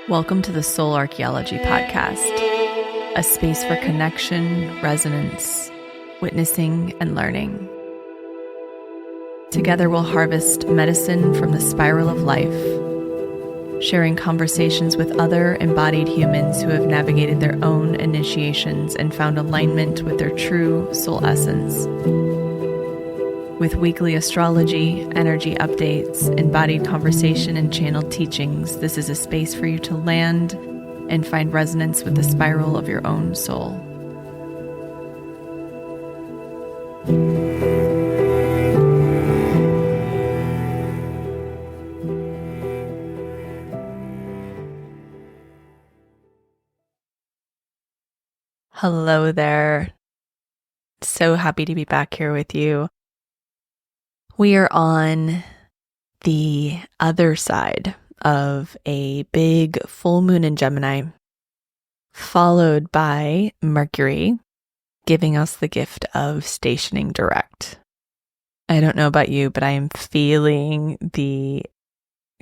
Welcome to the Soul Archaeology podcast, a space for connection, resonance, witnessing, and learning. Together we'll harvest medicine from the spiral of life, sharing conversations with other embodied humans who have navigated their own initiations and found alignment with their true soul essence. With weekly astrology, energy updates, embodied conversation, and channeled teachings, this is a space for you to land and find resonance with the spiral of your own soul. Hello there. So happy to be back here with you. We are on the other side of a big full moon in Gemini, followed by Mercury giving us the gift of stationing direct. I don't know about you, but I am feeling the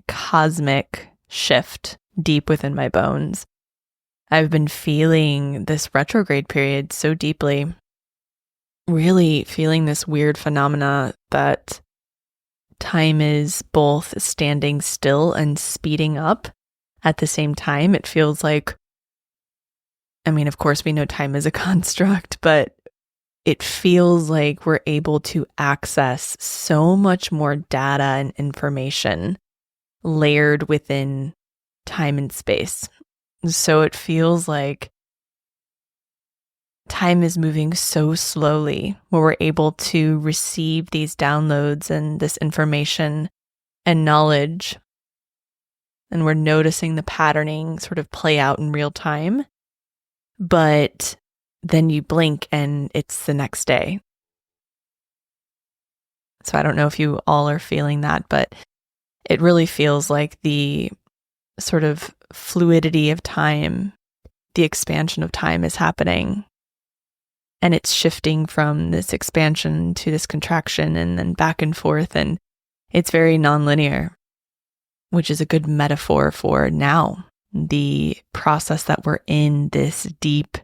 cosmic shift deep within my bones. I've been feeling this retrograde period so deeply, really feeling this weird phenomena that time is both standing still and speeding up at the same time. It feels like, of course we know time is a construct, but it feels like we're able to access so much more data and information layered within time and space. So it feels like time is moving so slowly where we're able to receive these downloads and this information and knowledge. And we're noticing the patterning sort of play out in real time. But then you blink and it's the next day. So I don't know if you all are feeling that, but it really feels like the sort of fluidity of time, the expansion of time is happening. And it's shifting from this expansion to this contraction and then back and forth. And it's very nonlinear, which is a good metaphor for now, the process that we're in, this deep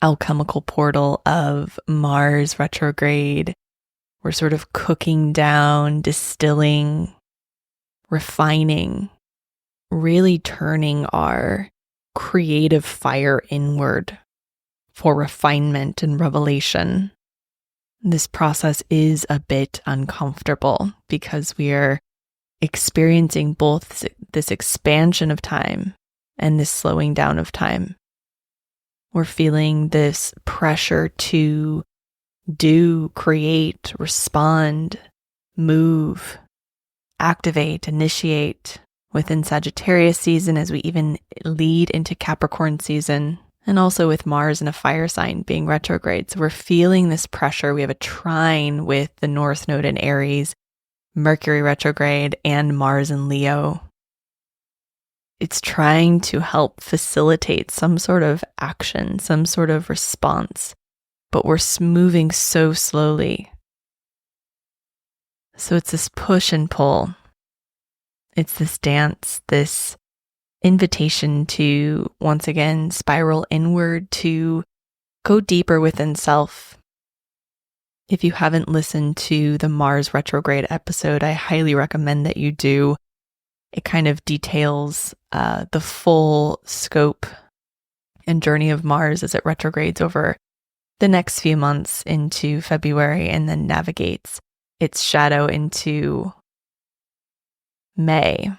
alchemical portal of Mars Retrograde. We're sort of cooking down, distilling, refining, really turning our creative fire inward for refinement and revelation. This process is a bit uncomfortable because we are experiencing both this expansion of time and this slowing down of time. We're feeling this pressure to do, create, respond, move, activate, initiate within Sagittarius season as we even lead into Capricorn season. And also with Mars in a fire sign being retrograde. So we're feeling this pressure. We have a trine with the North Node in Aries, Mercury retrograde, and Mars in Leo. It's trying to help facilitate some sort of action, some sort of response. But we're moving so slowly. So it's this push and pull. It's this dance, this invitation to, once again, spiral inward, to go deeper within self. If you haven't listened to the Mars Retrograde episode, I highly recommend that you do. It kind of details the full scope and journey of Mars as it retrogrades over the next few months into February and then navigates its shadow into May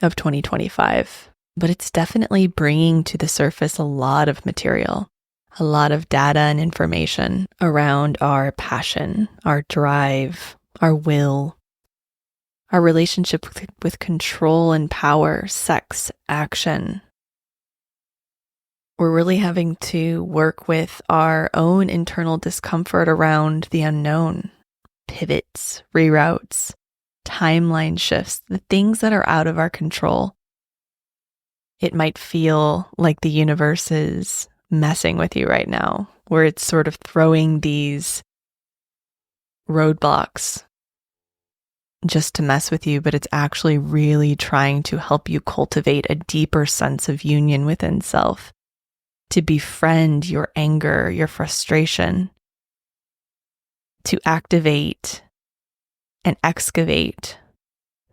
of 2025. But it's definitely bringing to the surface a lot of material, a lot of data and information around our passion, our drive, our will, our relationship with control and power, sex, action. We're really having to work with our own internal discomfort around the unknown, pivots, reroutes, timeline shifts, the things that are out of our control. It might feel like the universe is messing with you right now, where it's sort of throwing these roadblocks just to mess with you, but it's actually really trying to help you cultivate a deeper sense of union within self, to befriend your anger, your frustration, to activate and excavate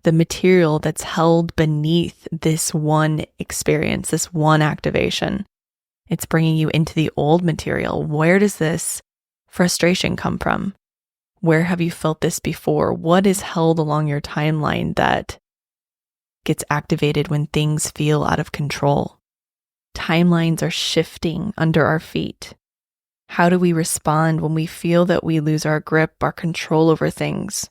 the material that's held beneath this one experience, this one activation. It's bringing you into the old material. Where does this frustration come from? Where have you felt this before? What is held along your timeline that gets activated when things feel out of control? Timelines are shifting under our feet. How do we respond when we feel that we lose our grip, our control over things?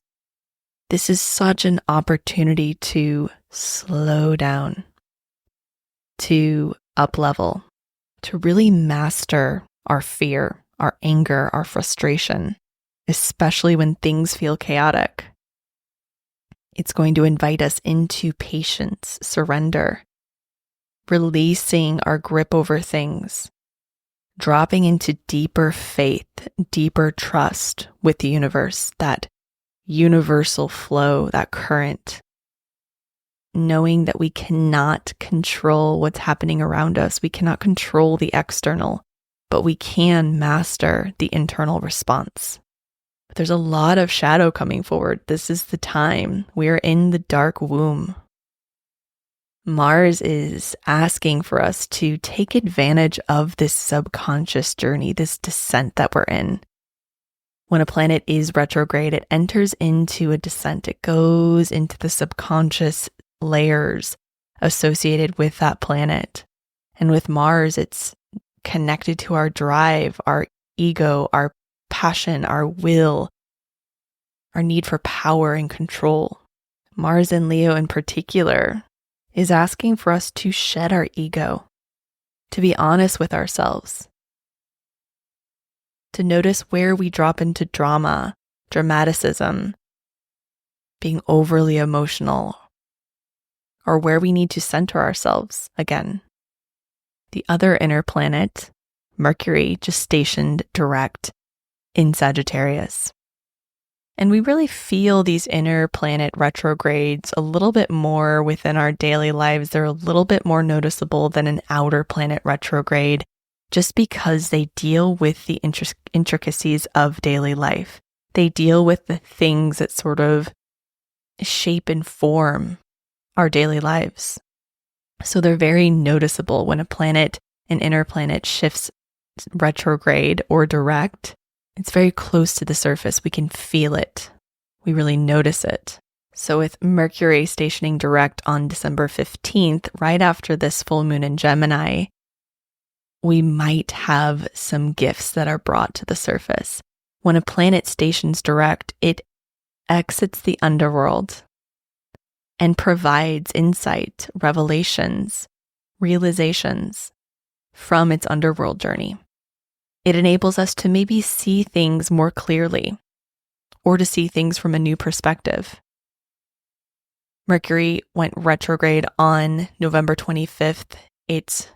This is such an opportunity to slow down, to up-level, to really master our fear, our anger, our frustration, especially when things feel chaotic. It's going to invite us into patience, surrender, releasing our grip over things, dropping into deeper faith, deeper trust with the universe, that universal flow, that current, knowing that we cannot control what's happening around us. We cannot control the external, but we can master the internal response. But there's a lot of shadow coming forward. This is the time. We are in the dark womb. Mars is asking for us to take advantage of this subconscious journey, this descent that we're in. When a planet is retrograde, it enters into a descent. It goes into the subconscious layers associated with that planet. And with Mars, it's connected to our drive, our ego, our passion, our will, our need for power and control. Mars in Leo in particular is asking for us to shed our ego, to be honest with ourselves, to notice where we drop into drama, dramaticism, being overly emotional, or where we need to center ourselves again. The other inner planet, Mercury, just stationed direct in Sagittarius. And we really feel these inner planet retrogrades a little bit more within our daily lives. They're a little bit more noticeable than an outer planet retrograde, just because they deal with the intricacies of daily life. They deal with the things that sort of shape and form our daily lives. So they're very noticeable when a planet, an inner planet, shifts retrograde or direct. It's very close to the surface. We can feel it. We really notice it. So with Mercury stationing direct on December 15th, right after this full moon in Gemini, we might have some gifts that are brought to the surface. When a planet stations direct, it exits the underworld and provides insight, revelations, realizations from its underworld journey. It enables us to maybe see things more clearly or to see things from a new perspective. Mercury went retrograde on November 25th. It's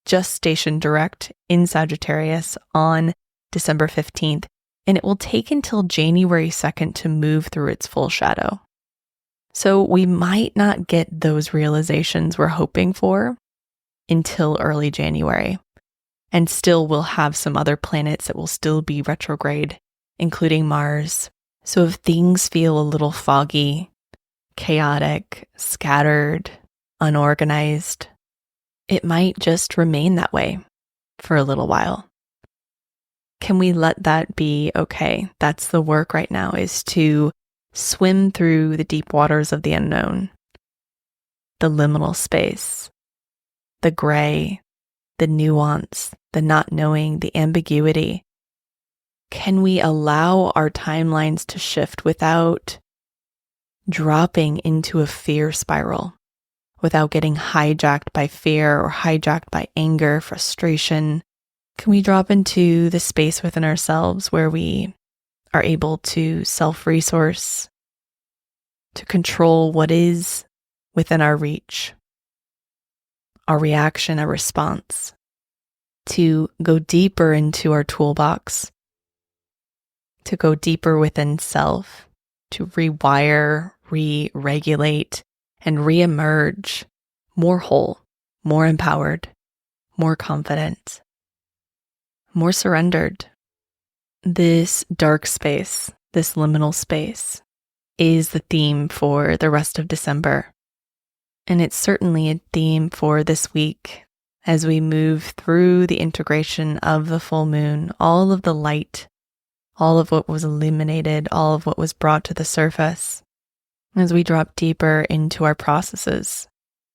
just stationed direct in Sagittarius on December 15th, and it will take until January 2nd to move through its full shadow. So we might not get those realizations we're hoping for until early January. And still we'll have some other planets that will still be retrograde, including Mars. So if things feel a little foggy, chaotic, scattered, unorganized, it might just remain that way for a little while. Can we let that be okay? That's the work right now, is to swim through the deep waters of the unknown, the liminal space, the gray, the nuance, the not knowing, the ambiguity. Can we allow our timelines to shift without dropping into a fear spiral, without getting hijacked by fear or hijacked by anger, frustration? Can we drop into the space within ourselves where we are able to self-resource, to control what is within our reach, our reaction, our response, to go deeper into our toolbox, to go deeper within self, to rewire, re-regulate, and re-emerge more whole, more empowered, more confident, more surrendered. This dark space, this liminal space, is the theme for the rest of December. And it's certainly a theme for this week as we move through the integration of the full moon, all of the light, all of what was illuminated, all of what was brought to the surface, as we drop deeper into our processes.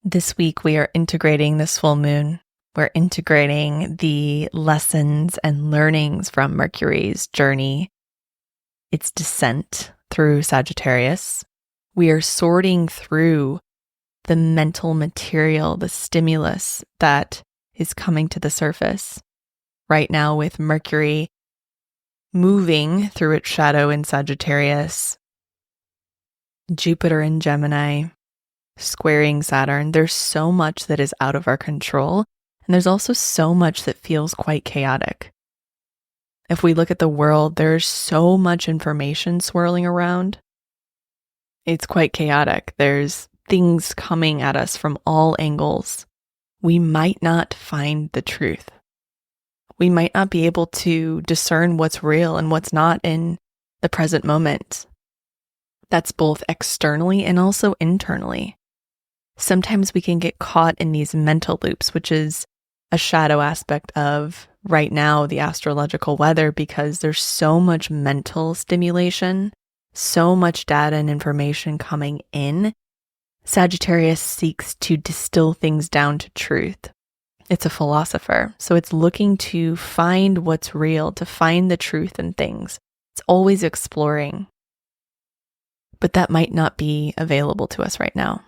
This week, we are integrating this full moon. We're integrating the lessons and learnings from Mercury's journey, its descent through Sagittarius. We are sorting through the mental material, the stimulus that is coming to the surface right now with Mercury moving through its shadow in Sagittarius, Jupiter in Gemini, squaring Saturn. There's so much that is out of our control, and there's also so much that feels quite chaotic. If we look at the world, there's so much information swirling around. It's quite chaotic. There's things coming at us from all angles. We might not find the truth. We might not be able to discern what's real and what's not in the present moment. That's both externally and also internally. Sometimes we can get caught in these mental loops, which is a shadow aspect of right now the astrological weather, because there's so much mental stimulation, so much data and information coming in. Sagittarius seeks to distill things down to truth. It's a philosopher, so it's looking to find what's real, to find the truth in things. It's always exploring. But that might not be available to us right now.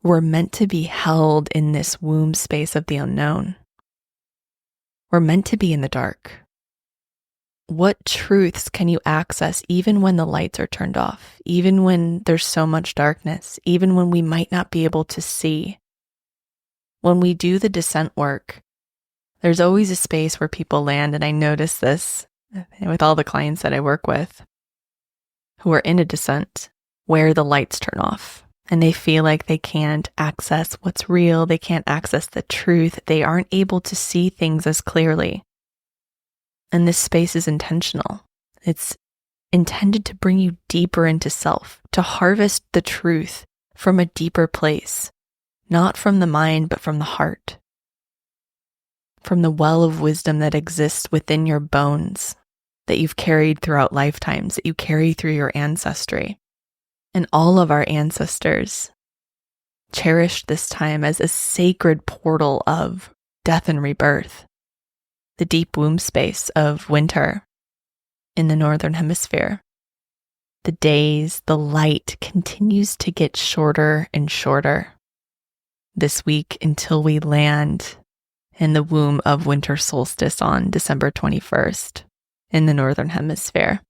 We're meant to be held in this womb space of the unknown. We're meant to be in the dark. What truths can you access even when the lights are turned off, even when there's so much darkness, even when we might not be able to see? When we do the descent work, there's always a space where people land, and I notice this with all the clients that I work with who are in a descent where the lights turn off and they feel like they can't access what's real, they can't access the truth, they aren't able to see things as clearly. And this space is intentional. It's intended to bring you deeper into self, to harvest the truth from a deeper place, not from the mind, but from the heart, from the well of wisdom that exists within your bones, that you've carried throughout lifetimes, that you carry through your ancestry. And all of our ancestors cherished this time as a sacred portal of death and rebirth, the deep womb space of winter in the northern hemisphere. The days, the light continues to get shorter and shorter this week until we land in the womb of Winter Solstice on December 21st in the northern hemisphere.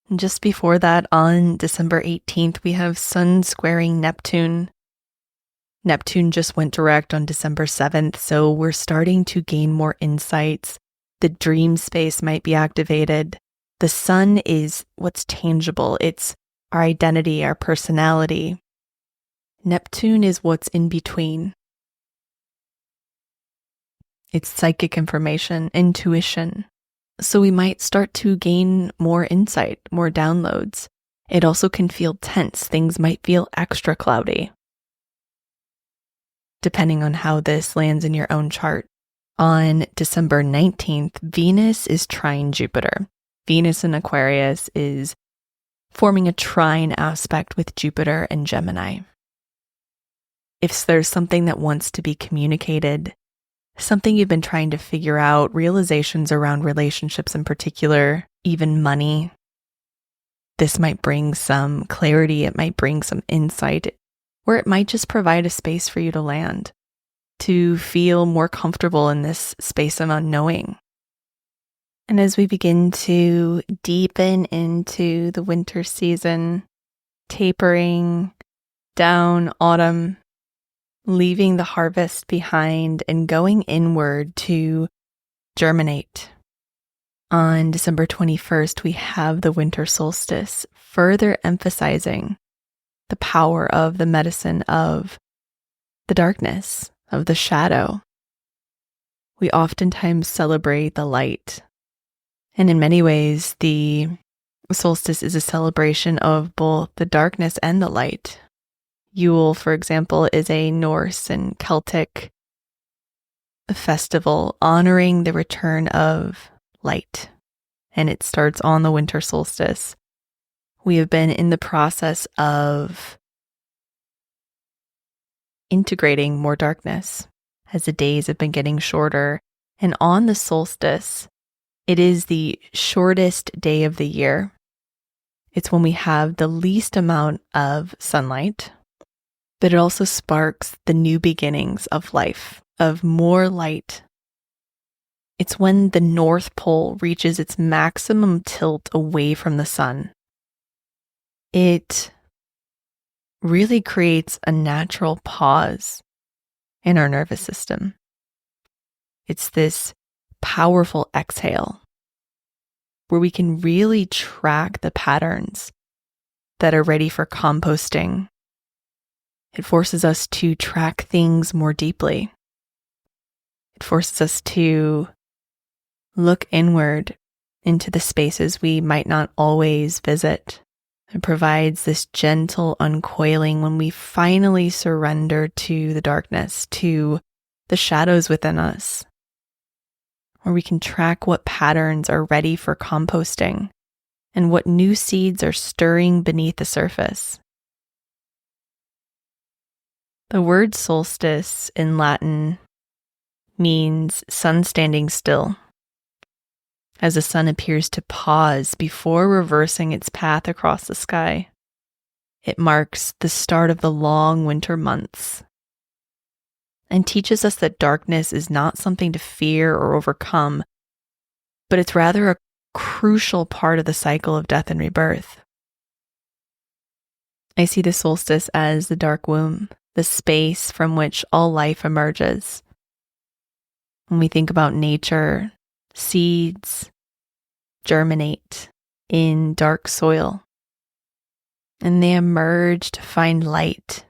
And just before that, on December 18th, we have Sun squaring Neptune. Neptune just went direct on December 7th, so we're starting to gain more insights. The dream space might be activated. The Sun is what's tangible. It's our identity, our personality. Neptune is what's in between. It's psychic information, intuition. So we might start to gain more insight, more downloads. It also can feel tense. Things might feel extra cloudy, depending on how this lands in your own chart. On December 19th, Venus is trine Jupiter. Venus in Aquarius is forming a trine aspect with Jupiter and Gemini. If there's something that wants to be communicated, something you've been trying to figure out, realizations around relationships in particular, even money, this might bring some clarity, it might bring some insight, or it might just provide a space for you to land, to feel more comfortable in this space of unknowing. And as we begin to deepen into the winter season, tapering down autumn, leaving the harvest behind and going inward to germinate, On December 21st, we have the winter solstice, further emphasizing the power of the medicine of the darkness, of the shadow. We oftentimes celebrate the light. And in many ways, the solstice is a celebration of both the darkness and the light. Yule, for example, is a Norse and Celtic festival honoring the return of light, and it starts on the winter solstice. We have been in the process of integrating more darkness as the days have been getting shorter, and on the solstice, it is the shortest day of the year. It's when we have the least amount of sunlight, but it also sparks the new beginnings of life, of more light. It's when the North Pole reaches its maximum tilt away from the sun. It really creates a natural pause in our nervous system. It's this powerful exhale where we can really track the patterns that are ready for composting. It forces us to track things more deeply. It forces us to look inward into the spaces we might not always visit. It provides this gentle uncoiling when we finally surrender to the darkness, to the shadows within us, where we can track what patterns are ready for composting and what new seeds are stirring beneath the surface. The word solstice in Latin means sun standing still, as the sun appears to pause before reversing its path across the sky. It marks the start of the long winter months and teaches us that darkness is not something to fear or overcome, but it's rather a crucial part of the cycle of death and rebirth. I see the solstice as the dark womb, the space from which all life emerges. When we think about nature, seeds germinate in dark soil, and they emerge to find light.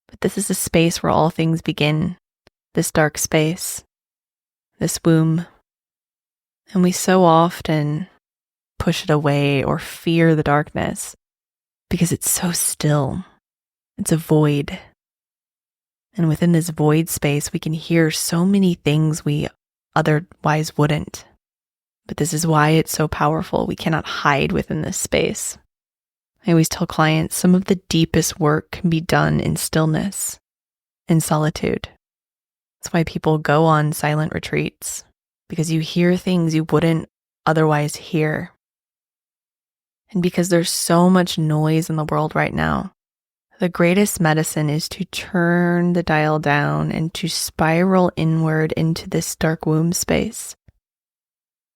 But this is a space where all things begin, this dark space, this womb. And we so often push it away or fear the darkness because it's so still. It's a void. And within this void space, we can hear so many things we otherwise wouldn't. But this is why it's so powerful. We cannot hide within this space. I always tell clients some of the deepest work can be done in stillness, in solitude. That's why people go on silent retreats, because you hear things you wouldn't otherwise hear. And because there's so much noise in the world right now, the greatest medicine is to turn the dial down and to spiral inward into this dark womb space,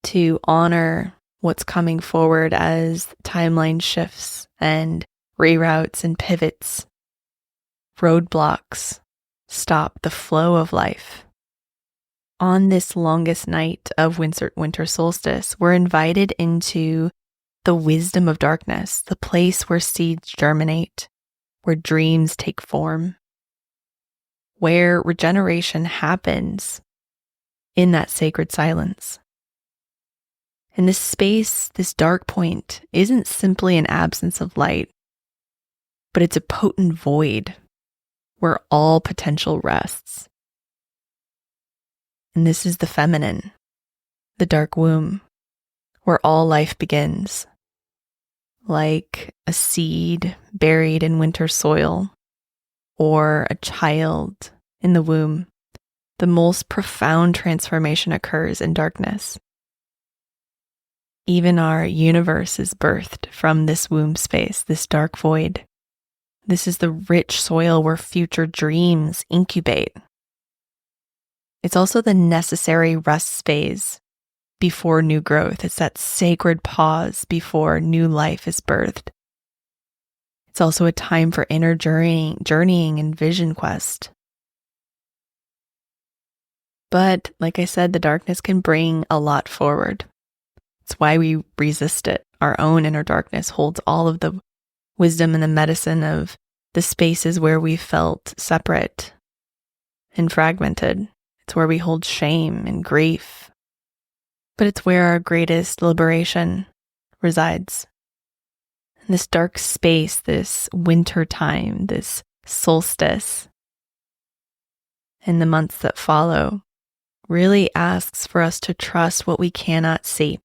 to honor what's coming forward as timeline shifts and reroutes and pivots. Roadblocks stop the flow of life. On this longest night of winter solstice, we're invited into the wisdom of darkness, the place where seeds germinate, where dreams take form, where regeneration happens in that sacred silence. And this space, this dark point, isn't simply an absence of light, but it's a potent void where all potential rests. And this is the feminine, the dark womb, where all life begins. Like a seed buried in winter soil, or a child in the womb, the most profound transformation occurs in darkness. Even our universe is birthed from this womb space, this dark void. This is the rich soil where future dreams incubate. It's also the necessary rest phase before new growth. It's that sacred pause before new life is birthed. It's also a time for inner journeying and vision quest. But like I said, the darkness can bring a lot forward. It's why we resist it. Our own inner darkness holds all of the wisdom and the medicine of the spaces where we felt separate and fragmented. It's where we hold shame and grief. But it's where our greatest liberation resides. In this dark space, this winter time, this solstice, and the months that follow, really asks for us to trust what we cannot see,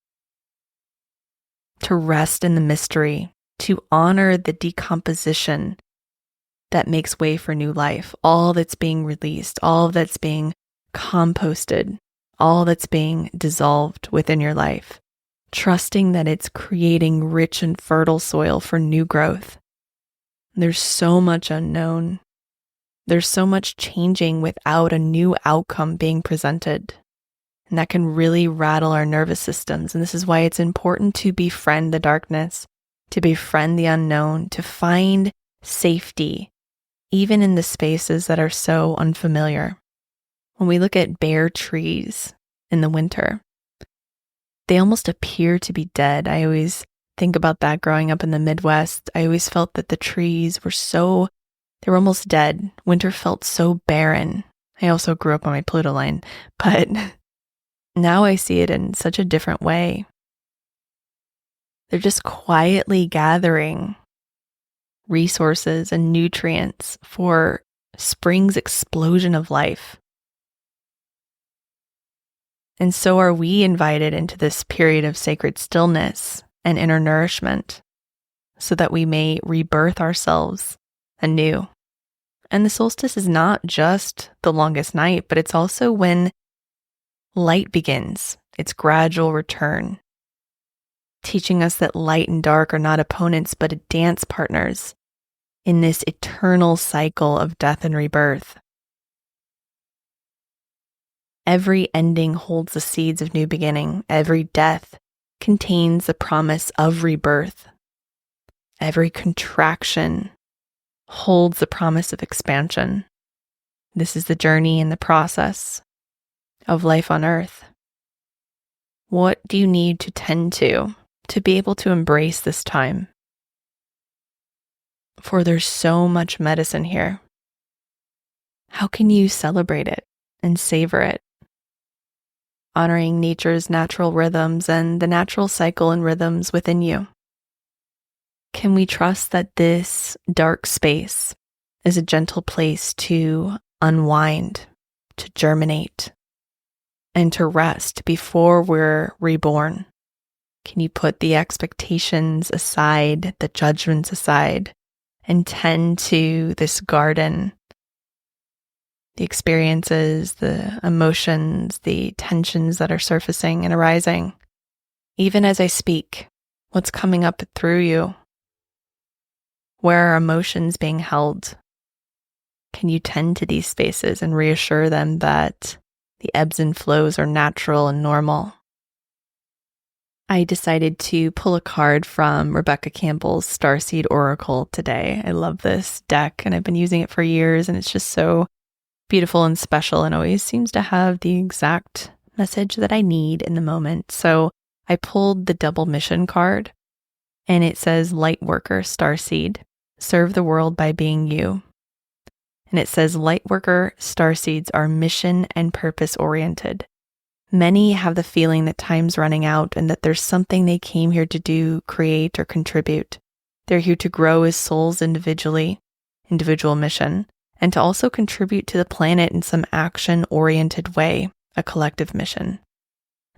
to rest in the mystery, to honor the decomposition that makes way for new life, all that's being released, all that's being composted, all that's being dissolved within your life, trusting that it's creating rich and fertile soil for new growth. There's so much unknown. There's so much changing without a new outcome being presented. And that can really rattle our nervous systems. And this is why it's important to befriend the darkness, to befriend the unknown, to find safety, even in the spaces that are so unfamiliar. When we look at bare trees in the winter, they almost appear to be dead. I always think about that growing up in the Midwest. I always felt that the trees were they were almost dead. Winter felt so barren. I also grew up on my Pluto line, but now I see it in such a different way. They're just quietly gathering resources and nutrients for spring's explosion of life. And so are we invited into this period of sacred stillness and inner nourishment so that we may rebirth ourselves anew. And the solstice is not just the longest night, but it's also when light begins, its gradual return, teaching us that light and dark are not opponents, but dance partners in this eternal cycle of death and rebirth. Every ending holds the seeds of new beginning. Every death contains the promise of rebirth. Every contraction holds the promise of expansion. This is the journey and the process of life on earth. What do you need to tend to be able to embrace this time? For there's so much medicine here. How can you celebrate it and savor it? Honoring nature's natural rhythms and the natural cycle and rhythms within you. Can we trust that this dark space is a gentle place to unwind, to germinate, and to rest before we're reborn? Can you put the expectations aside, the judgments aside, and tend to this garden, the experiences, the emotions, the tensions that are surfacing and arising? Even as I speak, what's coming up through you? Where are emotions being held? Can you tend to these spaces and reassure them that the ebbs and flows are natural and normal? I decided to pull a card from Rebecca Campbell's Starseed Oracle today. I love this deck and I've been using it for years, and it's just so beautiful and special and always seems to have the exact message that I need in the moment. So I pulled the double mission card, and it says, Light Worker Starseed, serve the world by being you. And it says, Light Worker Starseeds are mission and purpose oriented. Many have the feeling that time's running out and that there's something they came here to do, create, or contribute. They're here to grow as souls individually, individual mission, and to also contribute to the planet in some action-oriented way, a collective mission.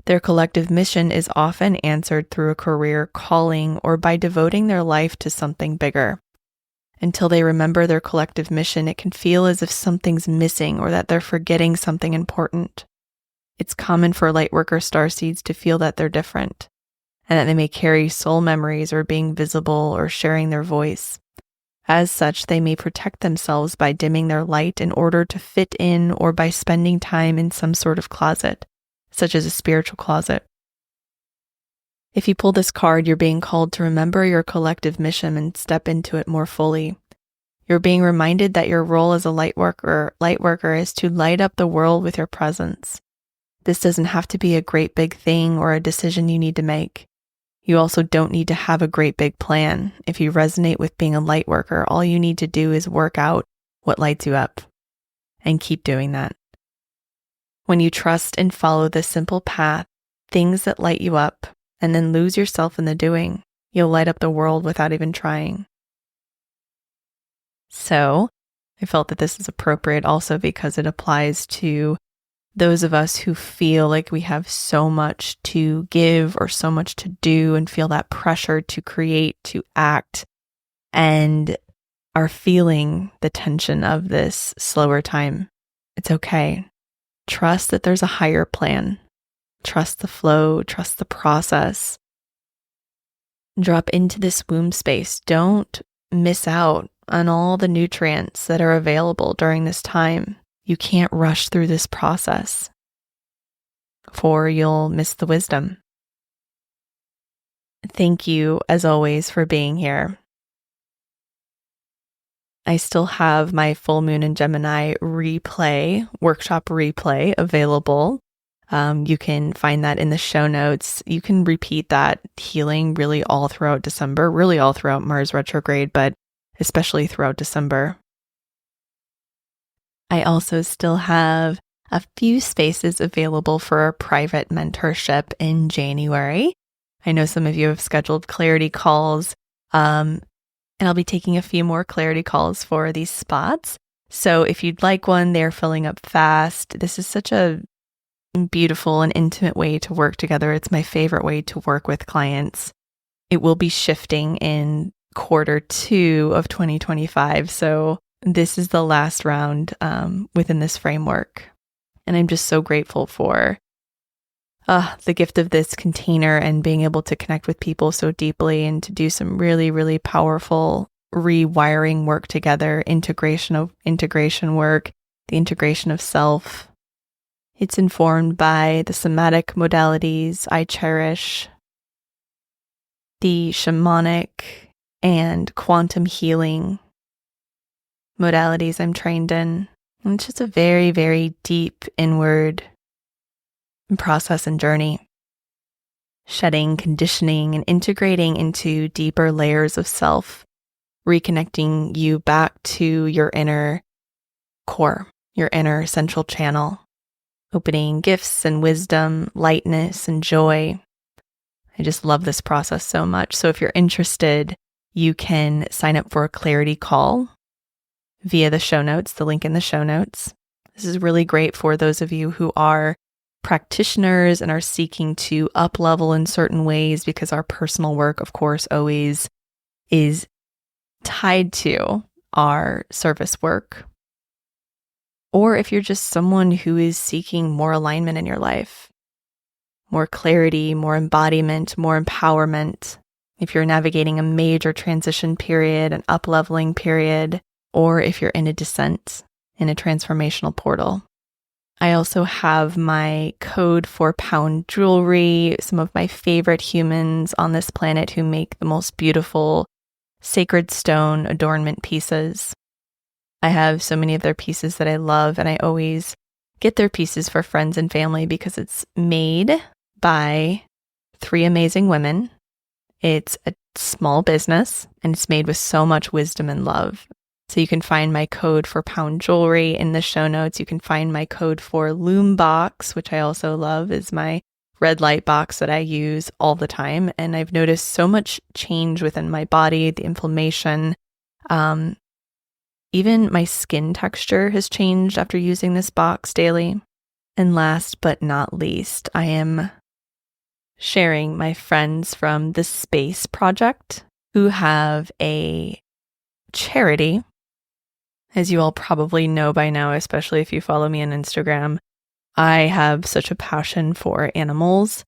Their collective mission is often answered through a career calling or by devoting their life to something bigger. Until they remember their collective mission, it can feel as if something's missing or that they're forgetting something important. It's common for lightworker starseeds to feel that they're different, and that they may carry soul memories or being visible or sharing their voice. As such, they may protect themselves by dimming their light in order to fit in or by spending time in some sort of closet, such as a spiritual closet. If you pull this card, you're being called to remember your collective mission and step into it more fully. You're being reminded that your role as a light worker is to light up the world with your presence. This doesn't have to be a great big thing or a decision you need to make. You also don't need to have a great big plan. If you resonate with being a light worker, all you need to do is work out what lights you up and keep doing that. When you trust and follow this simple path, things that light you up, and then lose yourself in the doing, you'll light up the world without even trying. So I felt that this is appropriate also because it applies to those of us who feel like we have so much to give or so much to do and feel that pressure to create, to act, and are feeling the tension of this slower time. It's okay. Trust that there's a higher plan. Trust the flow, trust the process. Drop into this womb space. Don't miss out on all the nutrients that are available during this time. You can't rush through this process, for you'll miss the wisdom. Thank you, as always, for being here. I still have my full moon in Gemini workshop replay available. You can find that in the show notes. You can repeat that healing really all throughout December, really all throughout Mars retrograde, but especially throughout December. I also still have a few spaces available for a private mentorship in January. I know some of you have scheduled clarity calls, and I'll be taking a few more clarity calls for these spots. So if you'd like one, they're filling up fast. This is such a beautiful and intimate way to work together. It's my favorite way to work with clients. It will be shifting in Q2 of 2025. So this is the last round within this framework. And I'm just so grateful for the gift of this container and being able to connect with people so deeply and to do some really, really powerful rewiring work together, integration work, the integration of self. It's informed by the somatic modalities I cherish, the shamanic and quantum healing modalities I'm trained in. And it's just a very, very deep inward process and journey. Shedding, conditioning, and integrating into deeper layers of self, reconnecting you back to your inner core, your inner central channel, opening gifts and wisdom, lightness and joy. I just love this process so much. So if you're interested, you can sign up for a clarity call via the show notes, the link in the show notes. This is really great for those of you who are practitioners and are seeking to up level in certain ways, because our personal work, of course, always is tied to our service work. Or if you're just someone who is seeking more alignment in your life, more clarity, more embodiment, more empowerment. If you're navigating a major transition period, an up-leveling period, or if you're in a descent, in a transformational portal. I also have my code for pound jewelry, some of my favorite humans on this planet who make the most beautiful sacred stone adornment pieces. I have so many of their pieces that I love, and I always get their pieces for friends and family because it's made by 3 amazing women. It's a small business, and it's made with so much wisdom and love. So you can find my code for pound jewelry in the show notes. You can find my code for Loom Box, which I also love, is my red light box that I use all the time. And I've noticed so much change within my body, the inflammation. Even my skin texture has changed after using this box daily. And last but not least, I am sharing my friends from the Space Project, who have a charity. As you all probably know by now, especially if you follow me on Instagram, I have such a passion for animals.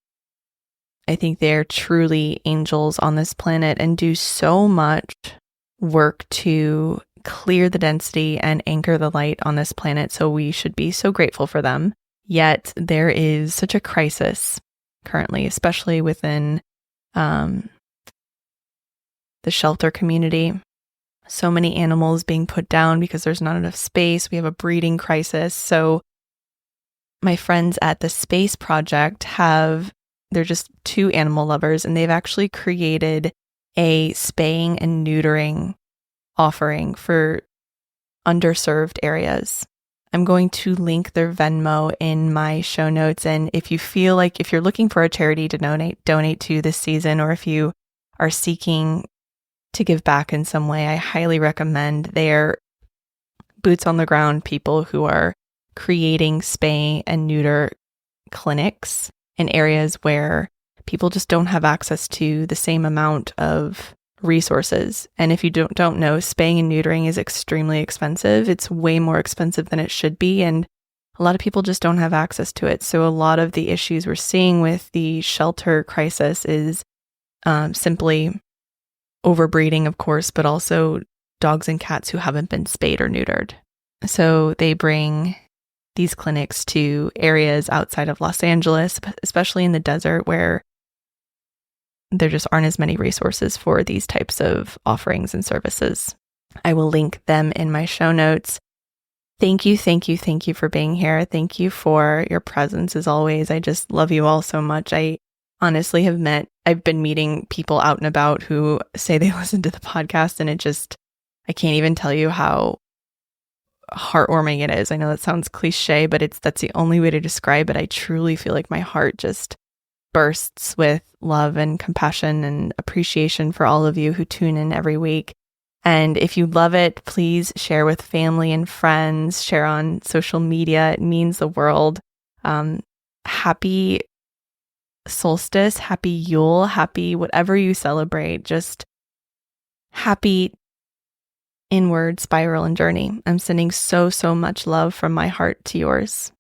I think they're truly angels on this planet and do so much work to clear the density and anchor the light on this planet. So we should be so grateful for them. Yet there is such a crisis currently, especially within the shelter community. so many animals being put down because there's not enough space. We have a breeding crisis. So my friends at the Space Project they're just two animal lovers, and they've actually created a spaying and neutering offering for underserved areas. I'm going to link their Venmo in my show notes. And if you feel like if you're looking for a charity to donate to this season, or if you are seeking to give back in some way, I highly recommend. They're boots on the ground people who are creating spay and neuter clinics in areas where people just don't have access to the same amount of resources. And if you don't know, spaying and neutering is extremely expensive. It's way more expensive than it should be. And a lot of people just don't have access to it. So a lot of the issues we're seeing with the shelter crisis is simply overbreeding, of course, but also dogs and cats who haven't been spayed or neutered. So they bring these clinics to areas outside of Los Angeles, especially in the desert, where there just aren't as many resources for these types of offerings and services. I will link them in my show notes. Thank you for being here. Thank you for your presence as always. I just love you all so much. I honestly I've been meeting people out and about who say they listen to the podcast, and I can't even tell you how heartwarming it is. I know that sounds cliche, but that's the only way to describe it. I truly feel like my heart just bursts with love and compassion and appreciation for all of you who tune in every week. And if you love it, please share with family and friends, share on social media. It means the world. Happy solstice, happy Yule, happy whatever you celebrate, just happy inward spiral and journey. I'm sending so much love from my heart to yours.